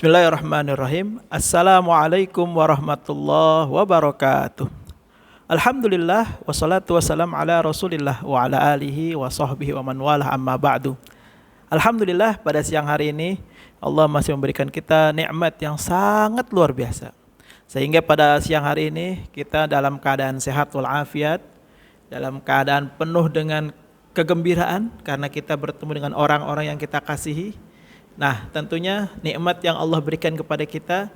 Bismillahirrahmanirrahim. Assalamualaikum warahmatullahi wabarakatuh. Alhamdulillah wassalatu wassalam ala Rasulillah wa ala alihi wa sahbihi wa man walah amma ba'du. Alhamdulillah pada siang hari ini Allah masih memberikan kita nikmat yang sangat luar biasa. Sehingga pada siang hari ini kita dalam keadaan sehat walafiat, dalam keadaan penuh dengan kegembiraan karena kita bertemu dengan orang-orang yang kita kasihi. Nah, tentunya nikmat yang Allah berikan kepada kita,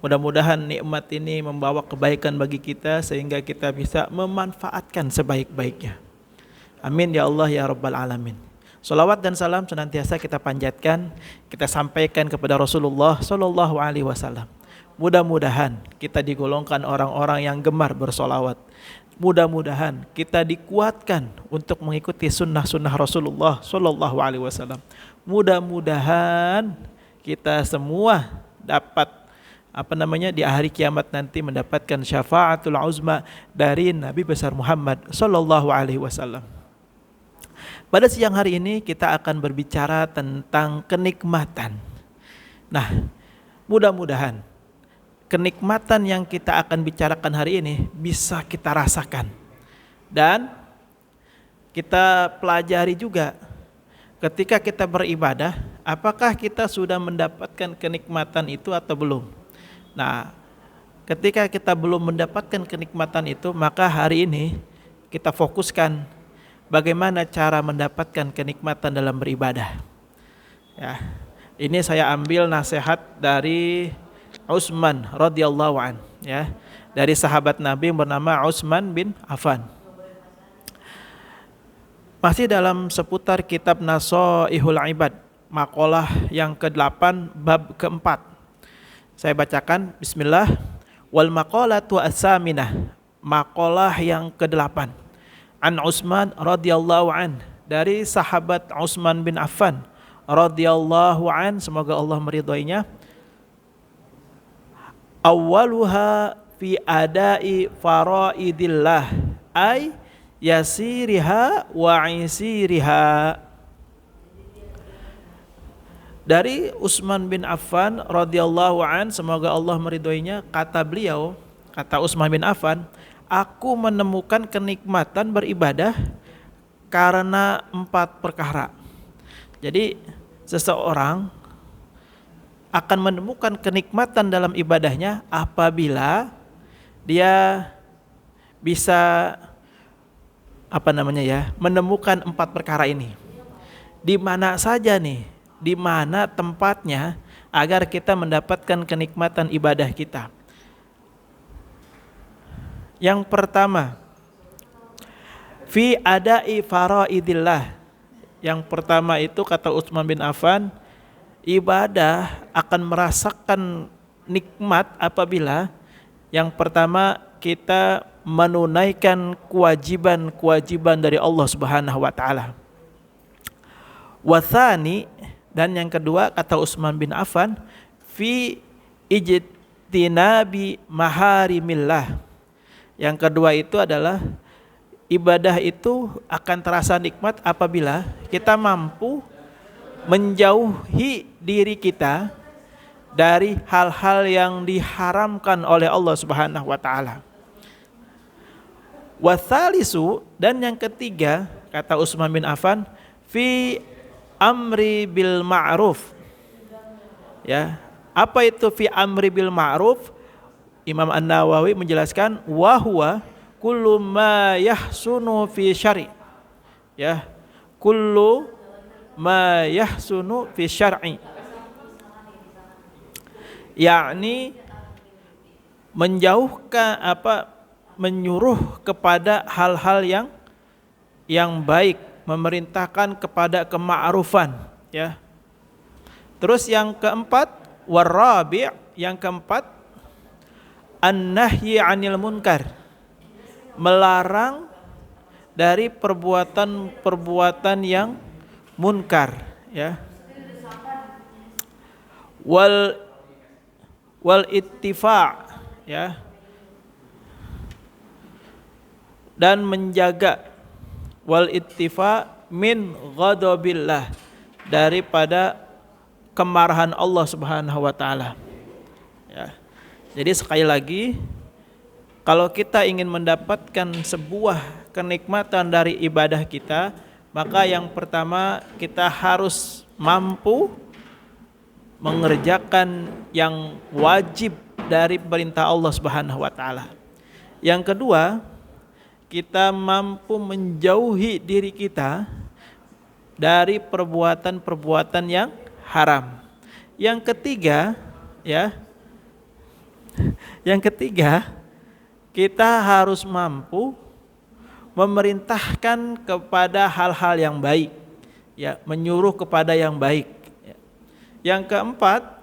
mudah-mudahan nikmat ini membawa kebaikan bagi kita sehingga kita bisa memanfaatkan sebaik-baiknya. Amin ya Allah ya Rabbal Alamin. Salawat dan salam senantiasa kita panjatkan, kita sampaikan kepada Rasulullah Sallallahu Alaihi Wasallam. Mudah-mudahan kita digolongkan orang-orang yang gemar bersolawat. Mudah-mudahan kita dikuatkan untuk mengikuti sunnah-sunnah Rasulullah Sallallahu Alaihi Wasallam. Mudah-mudahan kita semua dapat di hari kiamat nanti mendapatkan syafaatul uzma dari Nabi besar Muhammad Sallallahu Alaihi Wasallam. Pada siang hari ini kita akan berbicara tentang kenikmatan. Nah, mudah-mudahan kenikmatan yang kita akan bicarakan hari ini bisa kita rasakan dan kita pelajari juga ketika kita beribadah, apakah kita sudah mendapatkan kenikmatan itu atau belum. Nah, ketika kita belum mendapatkan kenikmatan itu, maka hari ini kita fokuskan bagaimana cara mendapatkan kenikmatan dalam beribadah. Ya, ini saya ambil nasihat dari Utsman radhiyallahu an, ya, dari sahabat Nabi yang bernama Utsman bin Affan. Masih dalam seputar kitab Nasaihul Ibad, makalah yang ke-8 bab ke-4. Saya bacakan, bismillah. Wal maqalatu as-saminah, makalah yang ke-8. An Utsman radhiyallahu an, dari sahabat Utsman bin Affan radhiyallahu an, semoga Allah meridhoinya. Awwaluha fi adai faraidillah ay yasiriha wa isiriha. Dari Utsman bin Affan radhiyallahu an, semoga Allah meridhoinya, kata beliau, kata Utsman bin Affan, aku menemukan kenikmatan beribadah karena 4 perkara. Jadi seseorang akan menemukan kenikmatan dalam ibadahnya apabila dia bisa menemukan 4 perkara ini. Di mana saja nih, di mana tempatnya agar kita mendapatkan kenikmatan ibadah kita. Yang pertama, fi adai faraidillah. Yang pertama itu kata Utsman bin Affan, ibadah akan merasakan nikmat apabila yang pertama kita menunaikan kewajiban-kewajiban dari Allah Subhanahu wa taala. Watsani, dan yang kedua kata Utsman bin Affan, fi ijtinabi maharimillah. Yang kedua itu adalah ibadah itu akan terasa nikmat apabila kita mampu menjauhi diri kita dari hal-hal yang diharamkan oleh Allah Subhanahu wa taala. Watsalisu, dan yang ketiga kata Utsman bin Affan, fi amri bil ma'ruf. Ya, apa itu fi amri bil ma'ruf? Imam An-Nawawi menjelaskan, wa huwa kullu ma yahsunu fi syar'i. Ya, kullu ma yahsunu fi syar'i, yakni menyuruh kepada hal-hal yang baik, memerintahkan kepada kema'rufan, ya. Terus yang keempat, warabi', yang keempat, an-nahyi 'anil munkar, melarang dari perbuatan-perbuatan yang munkar, ya. Wal ittifa', ya, dan menjaga wal ittifa min ghadabillah, daripada kemarahan Allah Subhanahu wa taala. Ya. Jadi sekali lagi, kalau kita ingin mendapatkan sebuah kenikmatan dari ibadah kita, maka yang pertama kita harus mampu mengerjakan yang wajib dari perintah Allah Subhanahu wa taala. Yang kedua, kita mampu menjauhi diri kita dari perbuatan-perbuatan yang haram. Yang ketiga, kita harus mampu memerintahkan kepada hal-hal yang baik, menyuruh kepada yang baik. Yang keempat,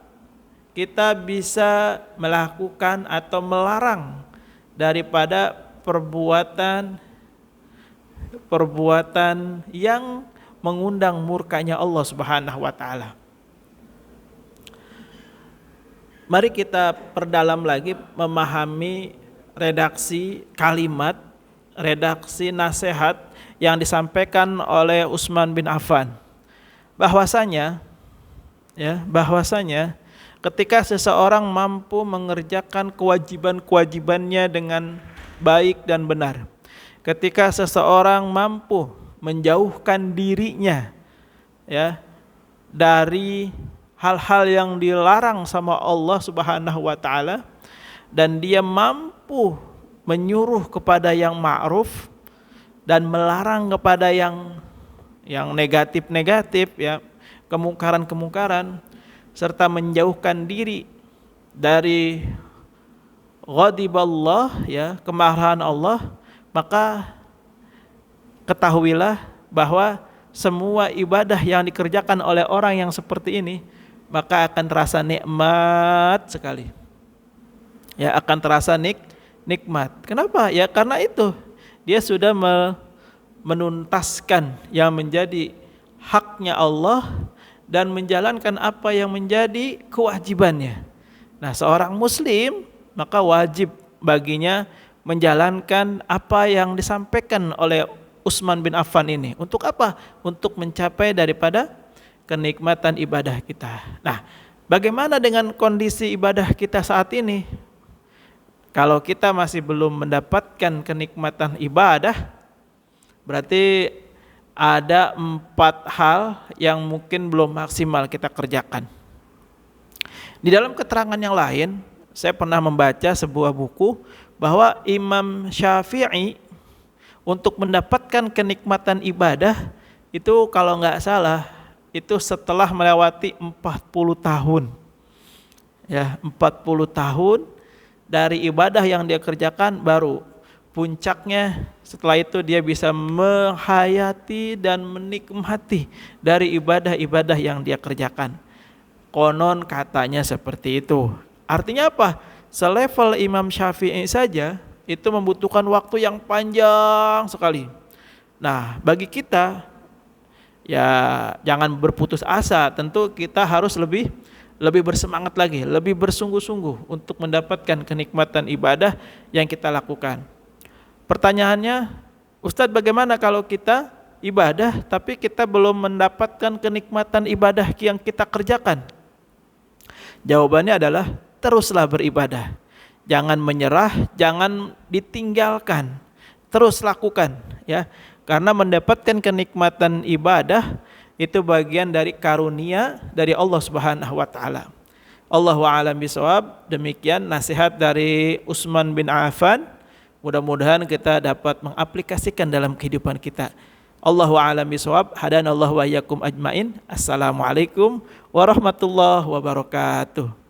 kita bisa melakukan atau melarang daripada perbuatan yang mengundang murkanya Allah Subhanahu wa taala. Mari kita perdalam lagi memahami redaksi kalimat, redaksi nasihat yang disampaikan oleh Utsman bin Affan. Bahwasanya ketika seseorang mampu mengerjakan kewajiban-kewajibannya dengan baik dan benar, ketika seseorang mampu menjauhkan dirinya dari hal-hal yang dilarang sama Allah Subhanahu wa taala, dan dia mampu menyuruh kepada yang ma'ruf dan melarang kepada yang negatif-negatif, kemungkaran-kemungkaran, serta menjauhkan diri dari ghadiballah, kemarahan Allah, maka ketahuilah bahwa semua ibadah yang dikerjakan oleh orang yang seperti ini maka akan terasa nikmat sekali. Akan terasa nikmat. Kenapa? Karena itu dia sudah menuntaskan yang menjadi haknya Allah dan menjalankan apa yang menjadi kewajibannya. Nah, seorang muslim maka wajib baginya menjalankan apa yang disampaikan oleh Utsman bin Affan ini. Untuk apa? Untuk mencapai daripada kenikmatan ibadah kita. Nah, bagaimana dengan kondisi ibadah kita saat ini? Kalau kita masih belum mendapatkan kenikmatan ibadah, berarti ada 4 hal yang mungkin belum maksimal kita kerjakan. Di dalam keterangan yang lain, saya pernah membaca sebuah buku bahwa Imam Syafi'i untuk mendapatkan kenikmatan ibadah itu kalau nggak salah itu setelah melewati 40 tahun. 40 tahun dari ibadah yang dia kerjakan, baru puncaknya setelah itu dia bisa menghayati dan menikmati dari ibadah-ibadah yang dia kerjakan. Konon katanya seperti itu. Artinya apa? Selevel Imam Syafi'i saja itu membutuhkan waktu yang panjang sekali. Nah, bagi kita jangan berputus asa. Tentu kita harus lebih bersemangat lagi, lebih bersungguh-sungguh untuk mendapatkan kenikmatan ibadah yang kita lakukan. Pertanyaannya, Ustadz, bagaimana kalau kita ibadah tapi kita belum mendapatkan kenikmatan ibadah yang kita kerjakan? Jawabannya adalah teruslah beribadah. Jangan menyerah, jangan ditinggalkan. Terus lakukan, Karena mendapatkan kenikmatan ibadah itu bagian dari karunia dari Allah Subhanahu wa taala. Allahu a'lam bishawab. Demikian nasihat dari Utsman bin Affan. Mudah-mudahan kita dapat mengaplikasikan dalam kehidupan kita. Allahu a'lam bishawab. Hadanallahu wa iyyakum ajmain. Assalamualaikum warahmatullahi wabarakatuh.